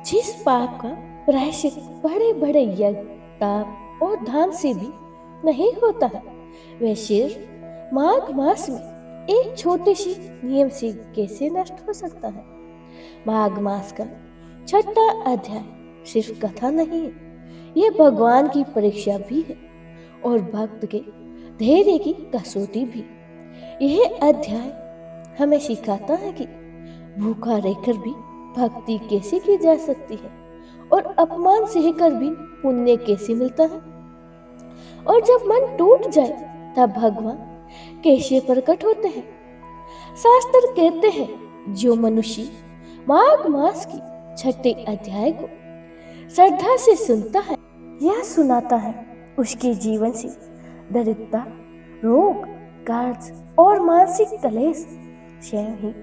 जिस पाप का प्रायश्चित बड़े बड़े यज्ञ ताप और दान से भी नहीं होता है, वह सिर्फ माघ मास में एक छोटी सी नियम से कैसे नष्ट हो सकता है। माघ मास का छठा अध्याय सिर्फ कथा नहीं है, यह भगवान की परीक्षा भी है और भक्त के धैर्य की कसौटी भी। यह अध्याय हमें सिखाता है कि भूखा रहकर भी भक्ति कैसे की जा सकती है और अपमान सहकर भी पुण्य कैसे मिलता है। और जब मन टूट जाए तब भगवान कैसे प्रकट होते हैं। शास्त्र कहते हैं जो मनुष्य माघ मास की छठे अध्याय को श्रद्धा से सुनता है या सुनाता है, उसके जीवन से दरिद्रता, रोग, कर्ज और मानसिक क्लेश स्वयं ही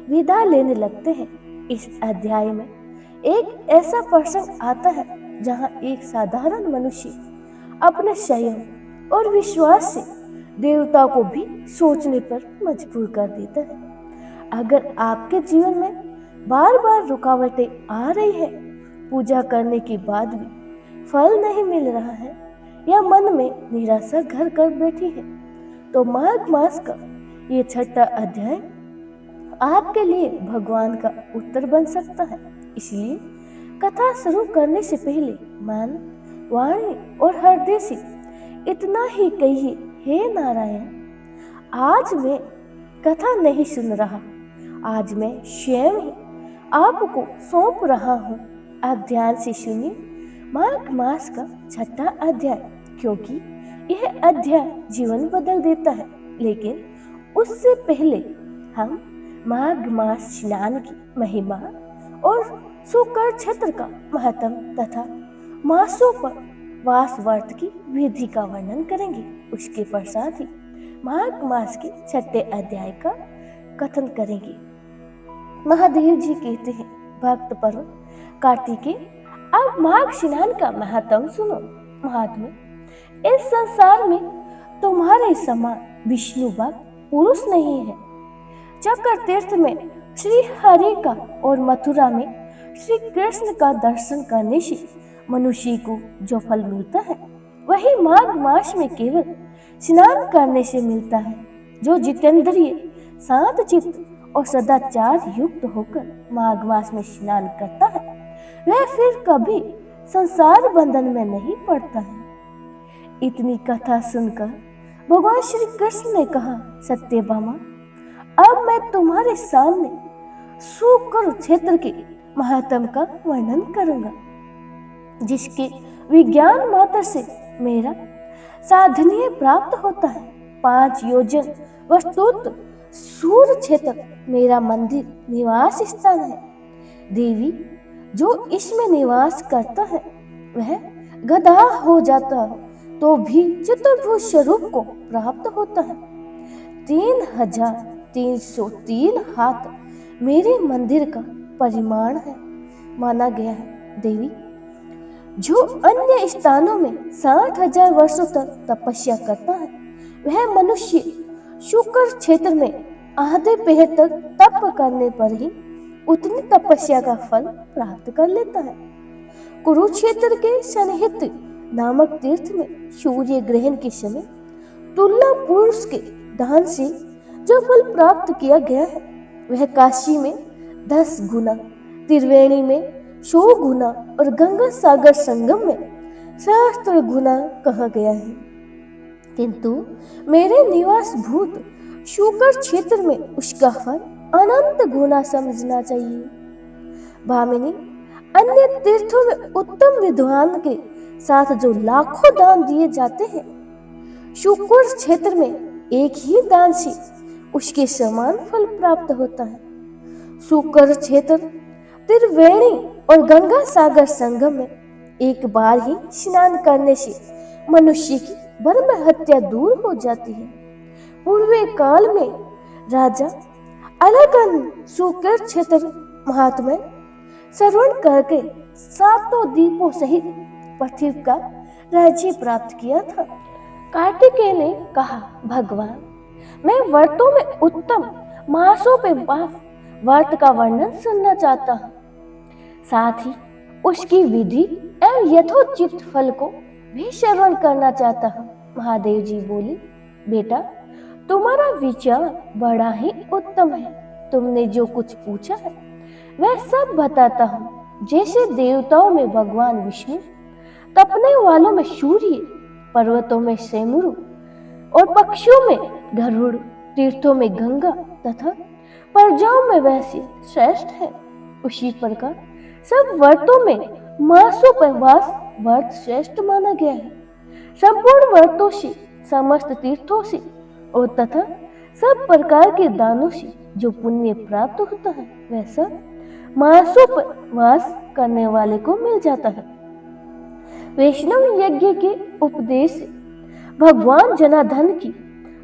विदा लेने लगते हैं। इस अध्याय में एक ऐसा प्रसंग आता है जहां एक साधारण मनुष्य अपने संयम और विश्वास से देवता को भी सोचने पर मजबूर कर देता है। अगर आपके जीवन में बार बार रुकावटें आ रही है, पूजा करने के बाद भी फल नहीं मिल रहा है या मन में निराशा घर कर बैठी है, तो माघ मास का ये छठा अध्याय आपके लिए भगवान का उत्तर बन सकता है। इसलिए कथा शुरू करने से पहले मन, वाणी और हृदय से इतना ही कहिए, हे नारायण, आज मैं कथा नहीं सुन रहा, आज मैं स्वयं ही आपको सौंप रहा हूँ। आप ध्यान से सुनिए माघ मास का छठा अध्याय, क्योंकि यह अध्याय जीवन बदल देता है। लेकिन उससे पहले हम माघ मास स्नान की महिमा और शुक्र क्षेत्र का महत्व तथा मासों पर वास व्रत की विधि का वर्णन करेंगे। उसके पश्चात ही माघ मास के छठे अध्याय का कथन करेंगे। महादेव जी कहते हैं, भक्त पर्व कार्तिकेय, अब माघ स्नान का महत्व सुनो। महात्मा, इस संसार में तुम्हारे समान विष्णु भक्त पुरुष नहीं है। चक्र तीर्थ में श्री हरि का और मथुरा में श्री कृष्ण का दर्शन करने से मनुष्य को जो फल मिलता है, वही माघ मास में केवल स्नान करने से मिलता है। जो जितेंद्रिय, शांत चित्त और सदाचार युक्त होकर माघ मास में स्नान करता है, वह फिर कभी संसार बंधन में नहीं पड़ता है। इतनी कथा सुनकर भगवान श्री कृष्ण ने कहा, सत्यभामा, अब मैं तुम्हारे सामने शुक्र क्षेत्र के महत्व का वर्णन करूंगा, जिसके विज्ञान मात्र से मेरा साधनीय प्राप्त होता है। 5 योजन वस्तुत सूर्य क्षेत्र मेरा मंदिर निवास स्थान है। देवी जो इसमें निवास करता है, वह गधा हो जाता है तो भी चतुर्भुज स्वरूप को प्राप्त होता है। 3303 हाथ मेरे मंदिर का परिमाण है माना गया है। देवी जो अन्य स्थानों में 60,000 वर्षों तक तपस्या करता है, वह मनुष्य शुक्र क्षेत्र में आधे पहर तक तप करने पर ही उतनी तपस्या का फल प्राप्त कर लेता है। कुरुक्षेत्र के सन्निहित नामक तीर्थ में सूर्य ग्रहण के समय तुला पुरुष के दान से जो फल प्राप्त किया गया है, वह काशी में 10 गुना, त्रिवेणी में 100 गुना और गंगा सागर संगम में 60 गुना कहा गया है। किंतु मेरे निवास भूत शुक्र क्षेत्र में उसका फल अनंत गुना समझना चाहिए। भामिनी, अन्य तीर्थों में उत्तम विद्वान के साथ जो लाखों दान दिए जाते हैं, शुक्र क्षेत्र में एक ही दान से उसके समान फल प्राप्त होता है। शुक्र क्षेत्र, त्रिवेणी और गंगा सागर संगम में एक बार ही स्नान करने से मनुष्य की ब्रह्म हत्या दूर हो जाती है। पूर्व काल में राजा अलगन शुक्र क्षेत्र महात्मा श्रवण करके 7 द्वीपों सहित पृथ्वी का राज्य प्राप्त किया था। कार्तिकेय ने कहा, भगवान, मैं व्रतों में उत्तम मासों पे व्रत का वर्णन सुनना चाहता हूँ। साथ ही उसकी विधि एवं यथोचित फल को भी श्रवण करना चाहता हूँ। महादेव जी बोले, बेटा तुम्हारा विचार बड़ा ही उत्तम है। तुमने जो कुछ पूछा है वह सब बताता हूँ। जैसे देवताओं में भगवान विष्णु, तपने वालों में सूर्य, पर्वतों में सेमुरु और पक्षियों में गरुड़, तीर्थों में गंगा तथा प्रजाओं में वैश्य श्रेष्ठ है, उसी प्रकार सब व्रतों में मासोपवास व्रत श्रेष्ठ माना गया है। संपूर्ण व्रतों से, समस्त तीर्थों से और तथा सब प्रकार के दानों से जो पुण्य प्राप्त होता है वह सब मासोपवास करने वाले को मिल जाता है। वैष्णव यज्ञ के उपदेश से भगवान जनार्दन की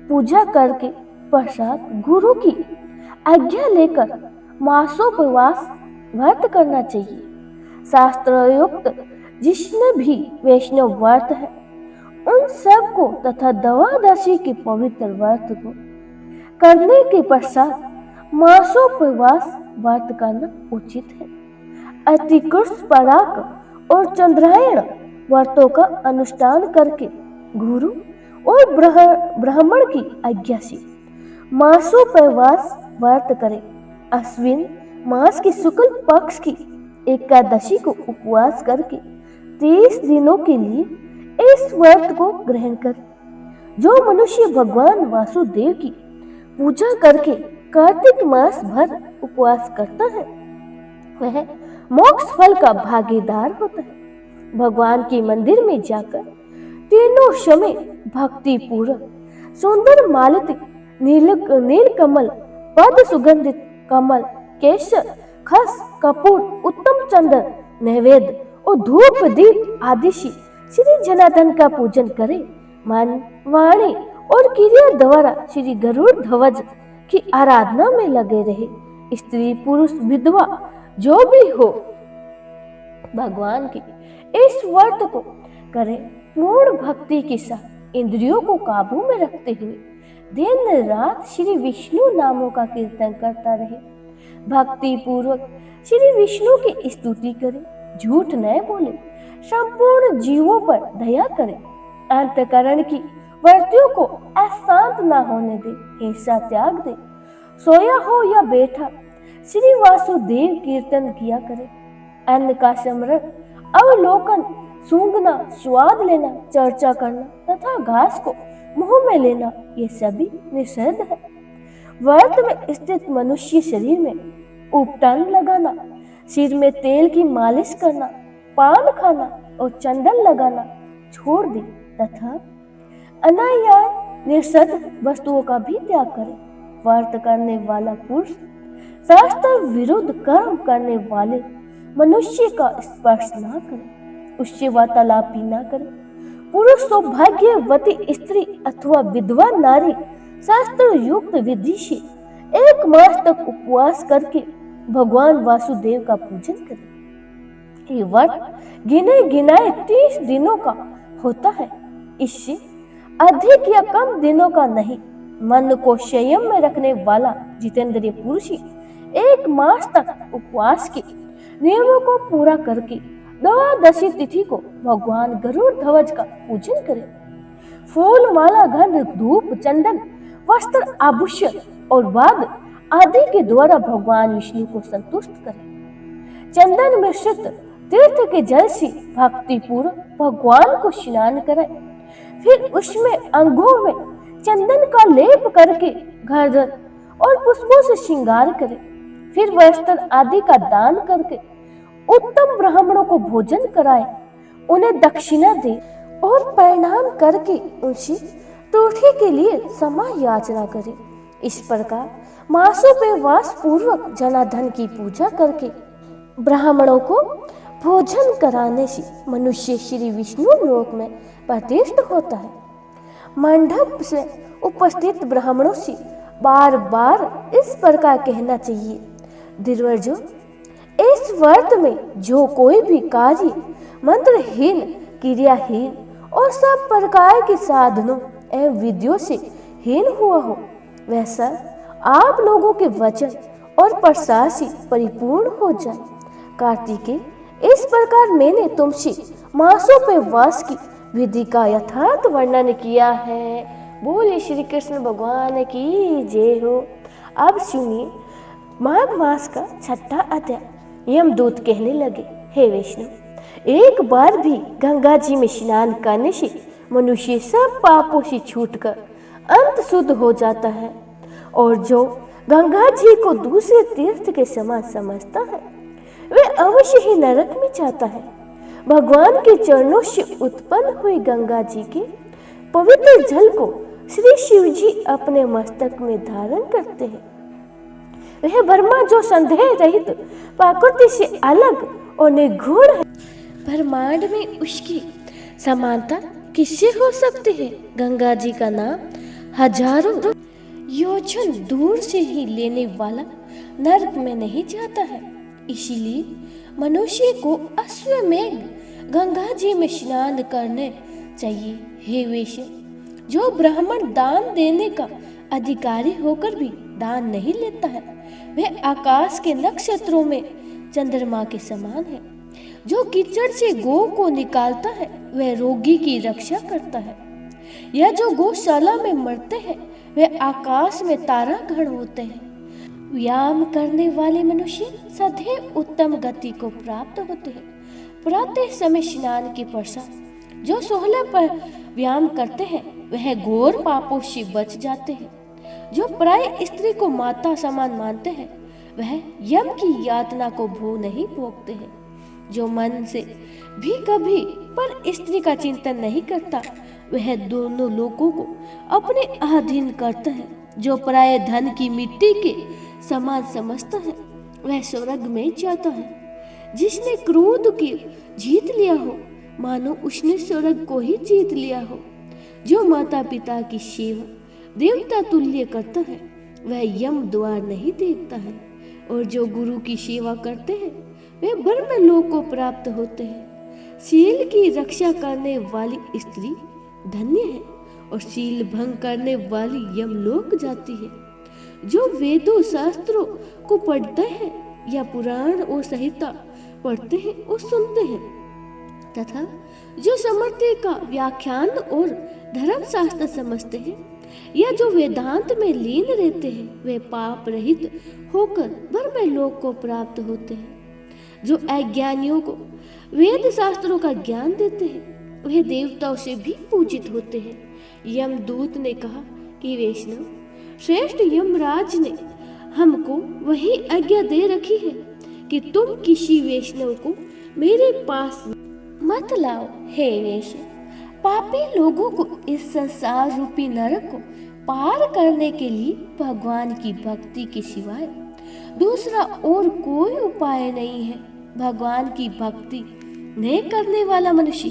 पूजा करके पश्चात गुरु की आज्ञा लेकर मासोपवास व्रत करना चाहिए। शास्त्रोक्त जिसने भी वैष्णव व्रत है उन सब को तथा द्वादशी के पवित्र व्रत को करने के पश्चात मासोपवास व्रत करना उचित है। अतिकृष्ट पराक और चंद्रायण व्रतों का अनुष्ठान करके गुरु और ब्राह्मण की आज्ञा से मासोपवास व्रत करें। अश्विन मास की शुक्ल पक्ष की एकादशी को उपवास करके 30 दिनों के लिए इस व्रत को ग्रहण कर। जो मनुष्य भगवान वासुदेव की पूजा करके कार्तिक मास भर उपवास करता है वह मोक्ष फल का भागीदार होता है। भगवान के मंदिर में जाकर तीनों समय भक्ति पूर्वक सुंदर मालती, नील कमल, पद सुगंधित कमल, केसर, खस, कपूर, उत्तम चंदन, नैवेद्य और धूप दीप आदि से श्री जनार्दन का पूजन करें। मन, वाणी और क्रिया द्वारा श्री गरुड़ ध्वज की आराधना में लगे रहे। स्त्री पुरुष विधवा जो भी हो भगवान की इस व्रत को करें पूर्ण भक्ति के साथ, इंद्रियों को काबू में रखते हुए दिन रात श्री विष्णु नामों का कीर्तन करता रहे। भक्ति पूर्वक श्री विष्णु की स्तुति करें, झूठ न बोले, संपूर्ण जीवों पर दया करें, अंतकरण की वृत्तियों को अशांत न होने दे, हिंसा त्याग दे, सोया हो या बैठा श्री वासुदेव कीर्तन किया करे। अन्न का स्मरण, अवलोकन, सूंघना, स्वाद लेना, चर्चा करना तथा घास को मुंह में लेना ये सभी निषेध है। व्रत में स्थित मनुष्य शरीर में उपटन लगाना, सिर में तेल की मालिश करना, पान खाना और चंदन लगाना छोड़ दे तथा अनायास निषिद्ध वस्तुओं का भी त्याग करे। व्रत करने वाला पुरुष शास्त्र विरुद्ध कर्म करने वाले मनुष्य का स्पर्श न करे, उससे वार्तालाप न करे। पुरुष सौभाग्यवती स्त्री अथवा विधवा नारी शास्त्र युक्त विधि से 1 मास तक उपवास करके भगवान वासुदेव का पूजन करे। ये व्रत गिने गिनाए 30 दिनों का होता है, इससे अधिक या कम दिनों का नहीं। मन को संयम में रखने वाला जितेंद्रिय पुरुष 1 मास तक उपवास के नियमों को पूरा करके द्वादशी तिथि को भगवान गरुड़ ध्वज का पूजन करे। फूल, माला, गंध, धूप, चंदन, वस्त्र, आभूषण और वाद्य आदि के द्वारा भगवान विष्णु को संतुष्ट करे। चंदन मिश्रित तीर्थ के जल से भक्ति पूर्वक भगवान को स्नान कराए, फिर उसमें अंगों में चंदन का लेप करके गर्दन और पुष्पों से श्रृंगार करे। फिर वस्त्र आदि का दान करके उत्तम ब्राह्मणों को भोजन कराए, उन्हें दक्षिणा दे और प्रणाम करके उनसे तुलसी के लिए क्षमा याचना करे। इस प्रकार मासोपवास पूर्वक जनार्दन की पूजा करके ब्राह्मणों को भोजन कराने से मनुष्य श्री विष्णु लोक में प्रतिष्ठित होता है। मंडप से उपस्थित ब्राह्मणों से बार बार इस प्रकार कहना चाहिए, धीरजो, इस व्रत में जो कोई भी कार्य मंत्रहीन, क्रियाहीन और सब प्रकार के साधनों एवं विधियों से हीन हुआ हो, वैसा आप लोगों के वचन और प्रसाद से परिपूर्ण हो जाए। कार्तिकेय इस प्रकार मैंने तुमसे मासों पे वास की विधि का यथार्थ वर्णन किया है। बोले श्री कृष्ण भगवान की जय हो। अब सुनिए माघ मास का 6वां अध्याय। यमदूत कहने लगे, हे विष्णु, एक बार भी गंगा जी में स्नान करने से मनुष्य सब पापों से छूटकर अंत शुद्ध हो जाता है, और जो गंगा जी को दूसरे तीर्थ के समान समझता है वह अवश्य ही नरक में जाता है। भगवान के चरणों से उत्पन्न हुई गंगा जी के पवित्र जल को श्री शिव जी अपने मस्तक में धारण करते हैं। वह ब्रह्मा जो संदेह रहित प्रकृति से अलग और निर्गुण है, ब्रह्मांड में उसकी समानता किससे हो सकती है? गंगा जी का नाम हजारों योजन दूर से ही लेने वाला नरक में नहीं जाता है। इसीलिए मनुष्य को अश्वमेघ गंगा जी में स्नान करने चाहिए। हे वैश्य, जो ब्राह्मण दान देने का अधिकारी होकर भी दान नहीं लेता है वह आकाश के नक्षत्रों में चंद्रमा के समान है। जो कीचड़ से गौ को निकालता है वह रोगी की रक्षा करता है, या जो गौशाला में मरते हैं वे आकाश में तारा गण होते हैं। व्यायाम करने वाले मनुष्य सदैव उत्तम गति को प्राप्त होते हैं। प्रातः समय स्नान के पश्चात जो 16 पर व्यायाम करते हैं वह घोर पापों से बच जाते हैं। जो प्राय स्त्री को माता समान मानते हैं वह यम की यातना को भोग नहीं भोगते हैं। जो मन से भी कभी पर स्त्री का चिंतन नहीं करता वह दोनों लोगों को अपने अधीन करता है। जो प्राय धन की मिट्टी के समान समझता है वह स्वर्ग में जाता है। जिसने क्रोध की जीत लिया हो मानो उसने स्वर्ग को ही जीत लिया हो। जो माता पिता की सेवा देवता तुल्य करता है वह यम द्वार नहीं देखता है, और जो गुरु की सेवा करते हैं वे ब्रह्म लोक को प्राप्त होते हैं। शील की रक्षा करने वाली स्त्री धन्य है, और शील भंग करने वाली यमलोक जाती है। जो वेदों शास्त्रों को पढ़ते हैं या पुराण और संहिता पढ़ते हैं और सुनते हैं, तथा जो समर्थ का व्याख्यान और धर्म शास्त्र समझते हैं, या जो वेदांत में लीन रहते हैं वे पाप रहित होकर ब्रह्म लोक को प्राप्त होते हैं। जो अज्ञानियों को वेद शास्त्रों का ज्ञान देते हैं वे देवताओं से भी पूजित होते हैं। यमदूत ने कहा कि वैष्णव श्रेष्ठ यमराज ने हमको वही आज्ञा दे रखी है कि तुम किसी वैष्णव को मेरे पास मत लाओ। हे वैश्य, पापी लोगों को इस संसार रूपी नरक को पार करने के लिए भगवान की भक्ति के सिवाय दूसरा और कोई उपाय नहीं है। भगवान की भक्ति नहीं करने वाला मनुष्य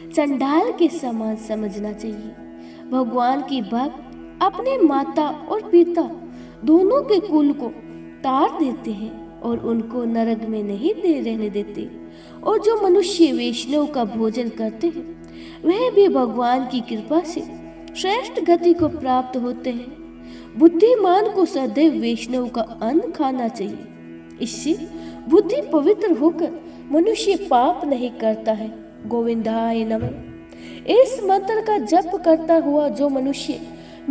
चंडाल के समान समझना चाहिए। भगवान की भक्त अपने माता और पिता दोनों के कुल को तार देते हैं और उनको नरक में नहीं रहने देते। और जो मनुष्य वैष्णव का भोजन करते हैं वह भी भगवान की कृपा से श्रेष्ठ गति को प्राप्त होते हैं। बुद्धिमान को सदैव वैष्णव का अन्न खाना चाहिए। इससे बुद्धि पवित्र होकर मनुष्य पाप नहीं करता है। गोविंदाय नमः। इस मंत्र का जप करता हुआ जो मनुष्य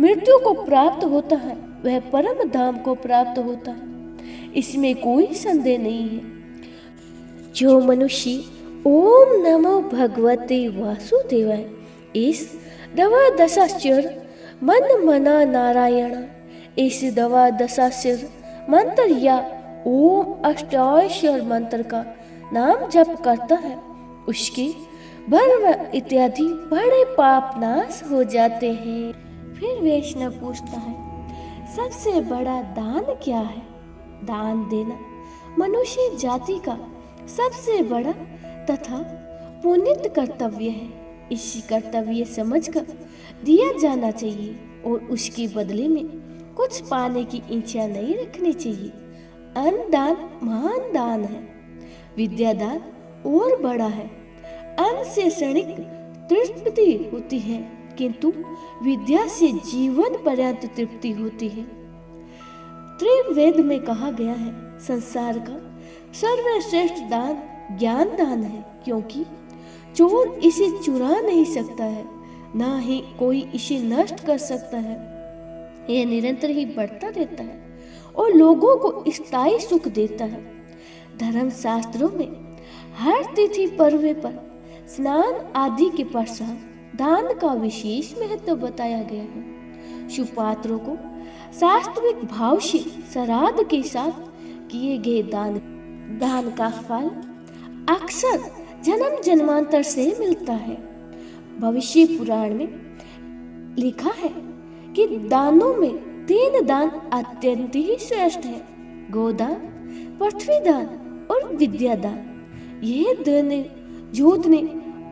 मृत्यु को प्राप्त होता है वह परम धाम को प्राप्त होता है, इसमें कोई संदेह नहीं है। जो मनुष्य ओम नमो भगवते वासुदेवाय इस दवा दशाक्षर मन मना नारायण इस दवा दशाक्षर मंत्र या ओम अष्टाक्षर मंत्र का नाम जप करता है उसके भर्म इत्यादि बड़े पाप नाश हो जाते हैं। फिर वैष्णव पूछता है, सबसे बड़ा दान क्या है? दान देना मनुष्य जाति का सबसे बड़ा तथा पुनीत कर्तव्य है। इसी कर्तव्य समझकर दिया जाना चाहिए और उसके बदले में कुछ पाने की इच्छा नहीं रखनी चाहिए। अन्न दान महान दान है, विद्यादान और बड़ा है। अन्न से क्षणिक तृप्ति होती है किंतु विद्या से जीवन पर्यंत तृप्ति होती है। त्रिवेद में कहा गया है, संसार का सर्वश्रेष्ठ दान ज्ञान दान है, क्योंकि चोर इसे चुरा नहीं सकता है, ना ही कोई इसे नष्ट कर सकता है। यह निरंतर ही बढ़ता रहता है और लोगों को स्थायी सुख देता है। धर्म शास्त्रों में हर तिथि पर्व पर स्नान आदि के पश्चात दान का विशेष महत्व बताया गया है। शुभ पात्रों को शास्त्रिक भाव से श्राद्ध के साथ किए गए दान का फल अक्सर जन्म जन्मांतर से मिलता है। भविष्य पुराण में लिखा है कि दानों में 3 दान अत्यंत ही श्रेष्ठ है: गोदान, पृथ्वी दान और विद्या दान। यह देने, जोतने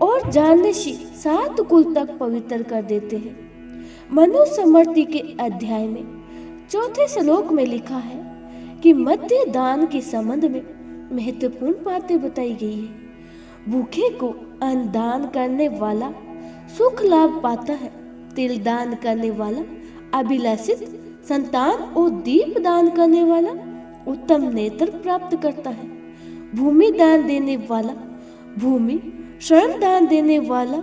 और जानने से 7 कुल तक पवित्र कर देते हैं। मनुस्मृति के अध्याय में 4 श्लोक में लिखा है कि मध्य दान के संबंध में महत्वपूर्ण बातें बताई गई है। भूखे को अन्न दान करने वाला सुख लाभ पाता है। तिल दान करने वाला अभिलाषित संतान और दीप दान करने वाला उत्तम नेत्र प्राप्त करता है। भूमि दान देने वाला भूमि, शरण दान देने वाला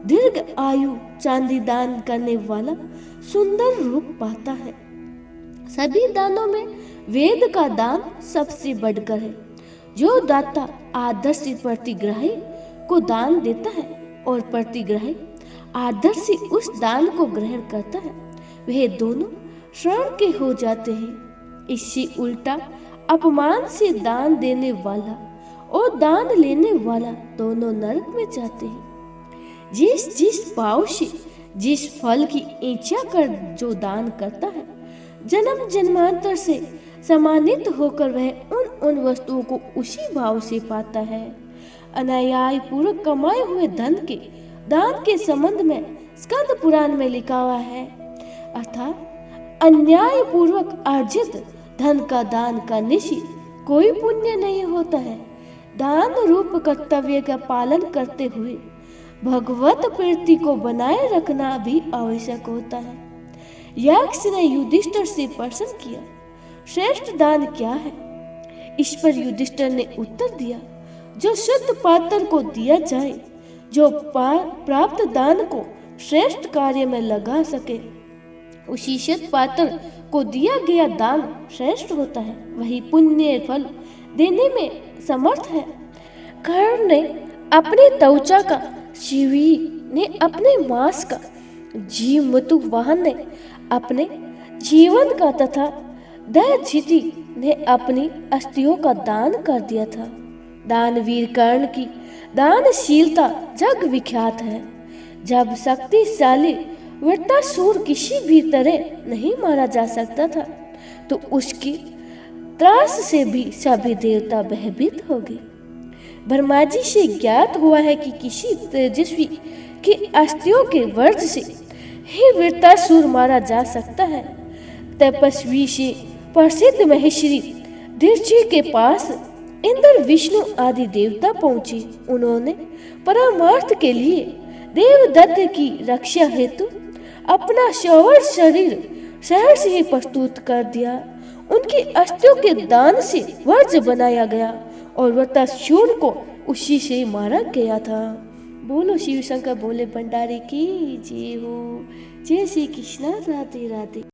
दीर्घ आयु, चांदी दान करने वाला सुंदर रूप पाता है। सभी दानों में वेद का दान सबसे बढ़कर है। जो दाता आदर से प्रतिग्राही को दान देता है और प्रतिग्राही आदर से उस दान को ग्रहण करता है, वह दोनों शरण के हो जाते हैं। इससे उल्टा अपमान से दान देने वाला और दान लेने वाला दोनों नरक में जाते हैं। जिस भाव से जिस फल की इच्छा कर जो दान करता है, जन्म जन्मांतर से सम्मानित होकर वह उन वस्तुओं को उसी भाव से पाता है। अनायाय पूर्वक कमाए हुए धन के दान के संबंध में स्कंद पुराण में लिखा हुआ है, अर्थात अन्याय पूर्वक अर्जित धन का दान करने से कोई पुण्य नहीं होता है। दान रूप कर्तव्य का पालन करते हुए भगवत प्रीति को बनाए रखना भी आवश्यक होता है। यक्ष ने युधिष्ठिर से प्रश्न किया, श्रेष्ठ दान क्या है? इस पर युधिष्ठिर ने उत्तर दिया, जो शुद्ध पात्र को दिया जाए, जो प्राप्त दान को श्रेष्ठ कार्य में लगा सके, उसी शुद्ध पात्र को दिया गया दान श्रेष्ठ होता है। वही पुण्य फल देने में समर्थ है। कर्ण ने अपने त्वचा का, शिवी ने अपने मांस का, जीवमतु वाहन ने अपने जीवन का तथा दयचिति ने अपनी अस्थियों का दान कर दिया था। दानवीर कर्ण की दानशीलता जग विख्यात है। जब शक्तिशाली वृत्तासुर किसी भी तरह नहीं मारा जा सकता था, तो उसकी त्रास से भी सभी देवता भयभीत हो गए। ब्रह्मा जी से ज्ञात हुआ है कि किसी तेजस्वी की अस्थियों के वर्ज से ही वृत्तासुर मारा जा सकता है। तपस्वी से प्रसिद्ध महेश्वरी दृष्टि के पास इंद्र, विष्णु आदि देवता पहुंचे। उन्होंने परमार्थ के लिए देवदत्त की रक्षा हेतु अपना शवर शरीर शहर से ही प्रस्तुत कर दिया। उनकी अस्थियों के दान से वज्र बनाया गया और वृत्तासुर को उसी से मारा गया था। बोलो शिव शंकर भोले भंडारी की जय हो। जय श्री कृष्णा। राधे राधे।